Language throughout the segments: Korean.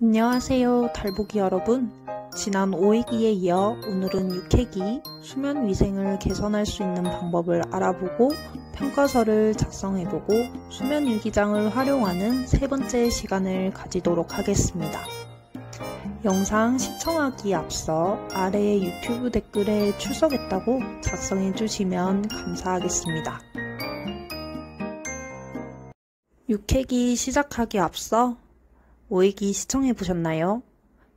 안녕하세요, 달보기 여러분. 지난 5회기에 이어 오늘은 6회기 수면 위생을 개선할 수 있는 방법을 알아보고 평가서를 작성해보고 수면 일기장을 활용하는 세 번째 시간을 가지도록 하겠습니다. 영상 시청하기 앞서 아래 유튜브 댓글에 출석했다고 작성해주시면 감사하겠습니다. 6회기 시작하기 앞서 5회기 시청해보셨나요?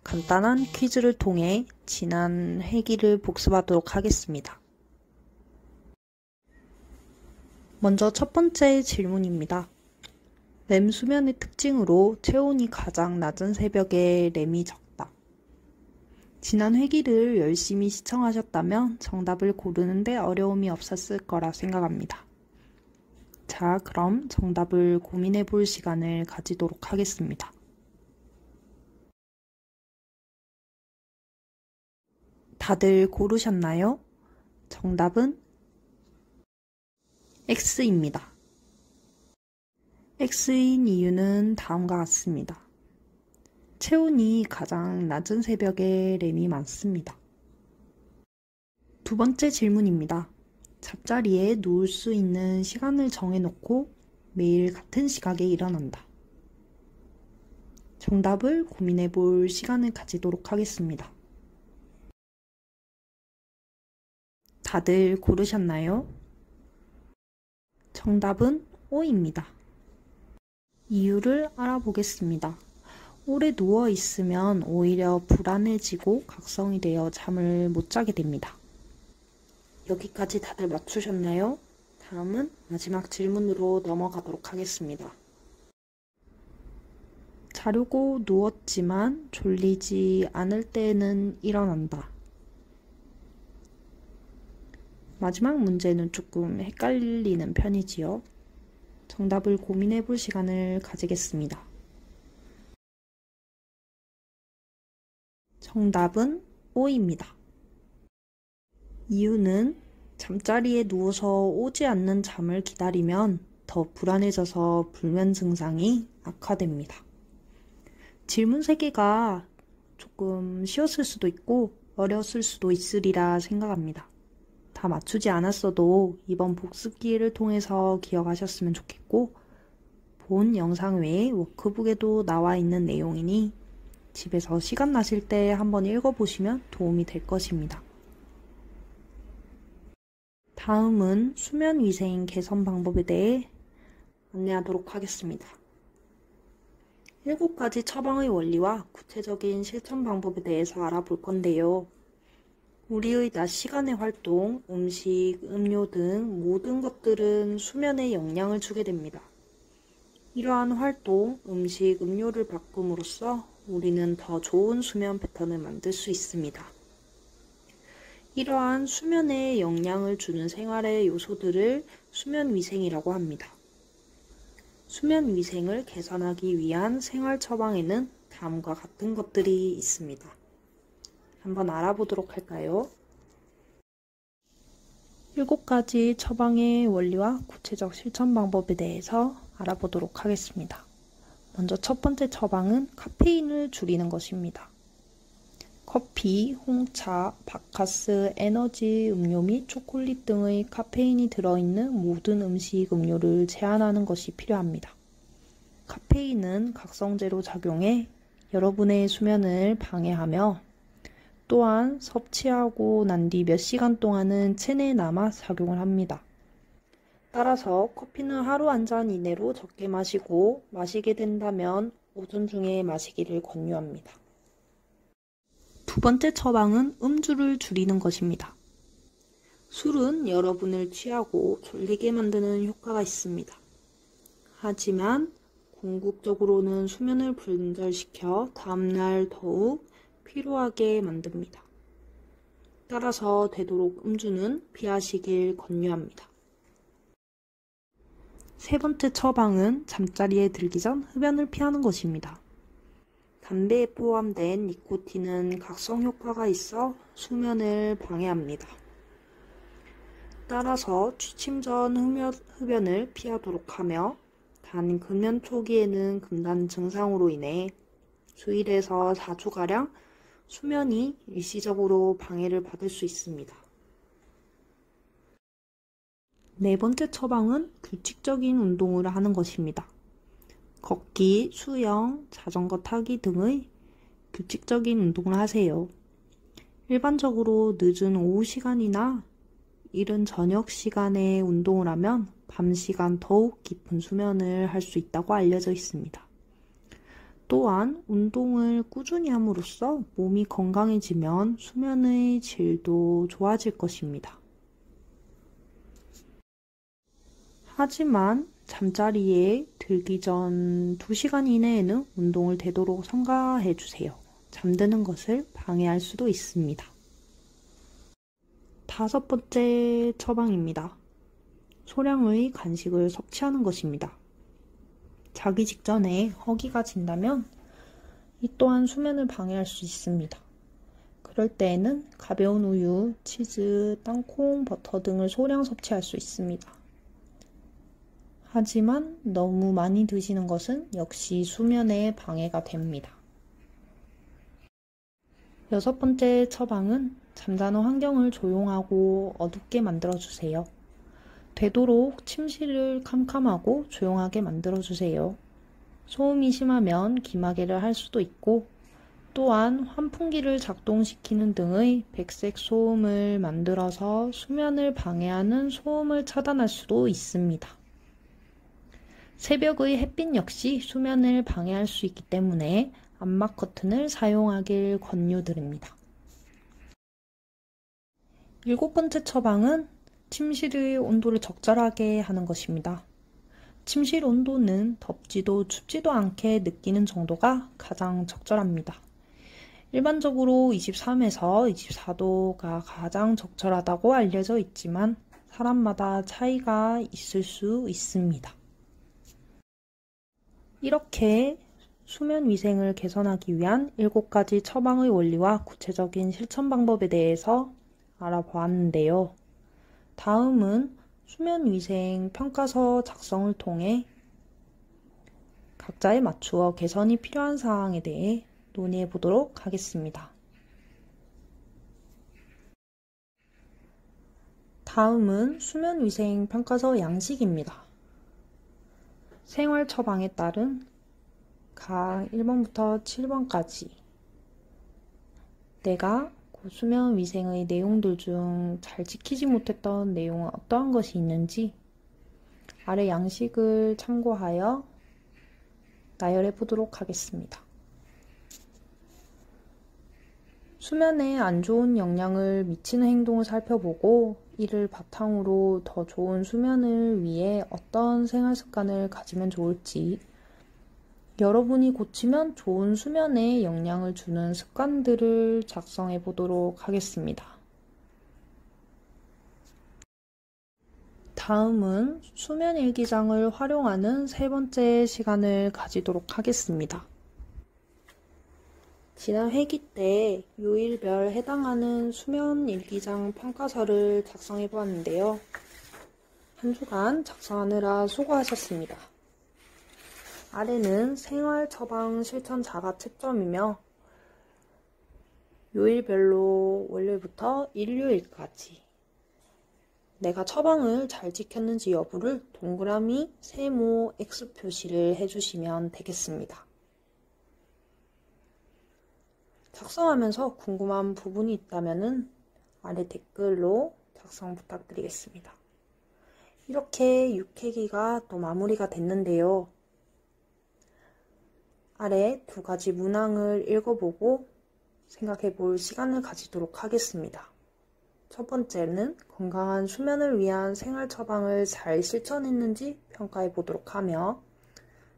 간단한 퀴즈를 통해 지난 회기를 복습하도록 하겠습니다. 먼저 첫 번째 질문입니다. 렘 수면의 특징으로 체온이 가장 낮은 새벽에 렘이 적다. 지난 회기를 열심히 시청하셨다면 정답을 고르는데 어려움이 없었을 거라 생각합니다. 자, 그럼 정답을 고민해 볼 시간을 가지도록 하겠습니다. 다들 고르셨나요? 정답은 X입니다. X인 이유는 다음과 같습니다. 체온이 가장 낮은 새벽에 렘이 많습니다. 두 번째 질문입니다. 잠자리에 누울 수 있는 시간을 정해놓고 매일 같은 시각에 일어난다. 정답을 고민해 볼 시간을 가지도록 하겠습니다. 다들 고르셨나요? 정답은 O입니다. 이유를 알아보겠습니다. 오래 누워 있으면 오히려 불안해지고 각성이 되어 잠을 못 자게 됩니다. 여기까지 다들 맞추셨나요? 다음은 마지막 질문으로 넘어가도록 하겠습니다. 자려고 누웠지만 졸리지 않을 때는 일어난다. 마지막 문제는 조금 헷갈리는 편이지요. 정답을 고민해 볼 시간을 가지겠습니다. 정답은 O입니다. 이유는 잠자리에 누워서 오지 않는 잠을 기다리면 더 불안해져서 불면 증상이 악화됩니다. 질문 3개가 조금 쉬웠을 수도 있고 어려웠을 수도 있으리라 생각합니다. 다 맞추지 않았어도 이번 복습 기회를 통해서 기억하셨으면 좋겠고, 본 영상 외에 워크북에도 나와 있는 내용이니 집에서 시간 나실 때 한번 읽어보시면 도움이 될 것입니다. 다음은 수면 위생 개선 방법에 대해 안내하도록 하겠습니다. 7가지 처방의 원리와 구체적인 실천 방법에 대해서 알아볼 건데요. 우리의 낮 시간의 활동, 음식, 음료 등 모든 것들은 수면에 영향을 주게 됩니다. 이러한 활동, 음식, 음료를 바꿈으로써 우리는 더 좋은 수면 패턴을 만들 수 있습니다. 이러한 수면에 영향을 주는 생활의 요소들을 수면 위생이라고 합니다. 수면 위생을 개선하기 위한 생활 처방에는 다음과 같은 것들이 있습니다. 한번 알아보도록 할까요? 7가지 처방의 원리와 구체적 실천 방법에 대해서 알아보도록 하겠습니다. 먼저 첫 번째 처방은 카페인을 줄이는 것입니다. 커피, 홍차, 바카스, 에너지 음료 및 초콜릿 등의 카페인이 들어있는 모든 음식, 음료를 제한하는 것이 필요합니다. 카페인은 각성제로 작용해 여러분의 수면을 방해하며 또한 섭취하고 난 뒤 몇 시간 동안은 체내에 남아 작용을 합니다. 따라서 커피는 하루 한 잔 이내로 적게 마시고 마시게 된다면 오전 중에 마시기를 권유합니다. 두 번째 처방은 음주를 줄이는 것입니다. 술은 여러분을 취하고 졸리게 만드는 효과가 있습니다. 하지만 궁극적으로는 수면을 분절시켜 다음날 더욱 피로하게 만듭니다. 따라서 되도록 음주는 피하시길 권유합니다. 세 번째 처방은 잠자리에 들기 전 흡연을 피하는 것입니다. 담배에 포함된 니코틴은 각성 효과가 있어 수면을 방해합니다. 따라서 취침 전 흡연을 피하도록 하며 단 금연 초기에는 금단 증상으로 인해 수일에서 4주가량 수면이 일시적으로 방해를 받을 수 있습니다. 네 번째 처방은 규칙적인 운동을 하는 것입니다. 걷기, 수영, 자전거 타기 등의 규칙적인 운동을 하세요. 일반적으로 늦은 오후 시간이나 이른 저녁 시간에 운동을 하면 밤 시간 더욱 깊은 수면을 할 수 있다고 알려져 있습니다. 또한 운동을 꾸준히 함으로써 몸이 건강해지면 수면의 질도 좋아질 것입니다. 하지만 잠자리에 들기 전 2시간 이내에는 운동을 되도록 삼가해 주세요. 잠드는 것을 방해할 수도 있습니다. 5번째 처방입니다. 소량의 간식을 섭취하는 것입니다. 자기 직전에 허기가 진다면 이 또한 수면을 방해할 수 있습니다. 그럴 때에는 가벼운 우유, 치즈, 땅콩, 버터 등을 소량 섭취할 수 있습니다. 하지만 너무 많이 드시는 것은 역시 수면에 방해가 됩니다. 6번째 처방은 잠자는 환경을 조용하고 어둡게 만들어주세요. 되도록 침실을 캄캄하고 조용하게 만들어주세요. 소음이 심하면 기마개를 할 수도 있고 또한 환풍기를 작동시키는 등의 백색 소음을 만들어서 수면을 방해하는 소음을 차단할 수도 있습니다. 새벽의 햇빛 역시 수면을 방해할 수 있기 때문에 암막 커튼을 사용하길 권유드립니다. 7번째 처방은 침실의 온도를 적절하게 하는 것입니다. 침실 온도는 덥지도 춥지도 않게 느끼는 정도가 가장 적절합니다. 일반적으로 23에서 24도가 가장 적절하다고 알려져 있지만 사람마다 차이가 있을 수 있습니다. 이렇게 수면 위생을 개선하기 위한 7가지 처방의 원리와 구체적인 실천 방법에 대해서 알아보았는데요. 다음은 수면 위생 평가서 작성을 통해 각자에 맞추어 개선이 필요한 사항에 대해 논의해 보도록 하겠습니다. 다음은 수면 위생 평가서 양식입니다. 생활 처방에 따른 각 1번부터 7번까지 내가 수면 위생의 내용들 중 잘 지키지 못했던 내용은 어떠한 것이 있는지 아래 양식을 참고하여 나열해 보도록 하겠습니다. 수면에 안 좋은 영향을 미치는 행동을 살펴보고 이를 바탕으로 더 좋은 수면을 위해 어떤 생활 습관을 가지면 좋을지, 여러분이 고치면 좋은 수면에 영향을 주는 습관들을 작성해 보도록 하겠습니다. 다음은 수면 일기장을 활용하는 3번째 시간을 가지도록 하겠습니다. 지난 회기 때 요일별 해당하는 수면 일기장 평가서를 작성해 보았는데요. 한 주간 작성하느라 수고하셨습니다. 아래는 생활 처방 실천 자가 채점이며 요일별로 월요일부터 일요일까지 내가 처방을 잘 지켰는지 여부를 동그라미, 세모, X 표시를 해주시면 되겠습니다. 작성하면서 궁금한 부분이 있다면 아래 댓글로 작성 부탁드리겠습니다. 이렇게 6회기가 또 마무리가 됐는데요. 아래 2가지 문항을 읽어보고 생각해 볼 시간을 가지도록 하겠습니다. 첫 번째는 건강한 수면을 위한 생활 처방을 잘 실천했는지 평가해 보도록 하며,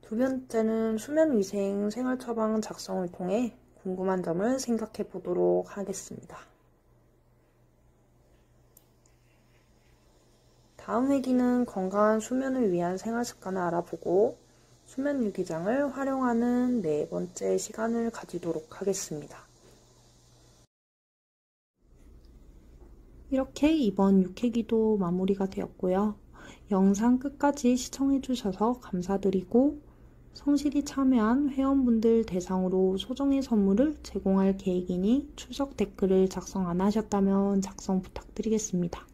두 번째는 수면 위생 생활 처방 작성을 통해 궁금한 점을 생각해 보도록 하겠습니다. 다음 회기는 건강한 수면을 위한 생활 습관을 알아보고 수면 일기장을 활용하는 4번째 시간을 가지도록 하겠습니다. 이렇게 이번 6회기도 마무리가 되었고요. 영상 끝까지 시청해 주셔서 감사드리고 성실히 참여한 회원분들 대상으로 소정의 선물을 제공할 계획이니 출석 댓글을 작성 안 하셨다면 작성 부탁드리겠습니다.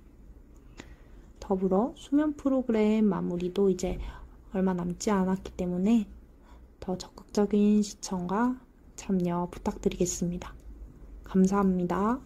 더불어 수면 프로그램 마무리도 이제 얼마 남지 않았기 때문에 더 적극적인 시청과 참여 부탁드리겠습니다. 감사합니다.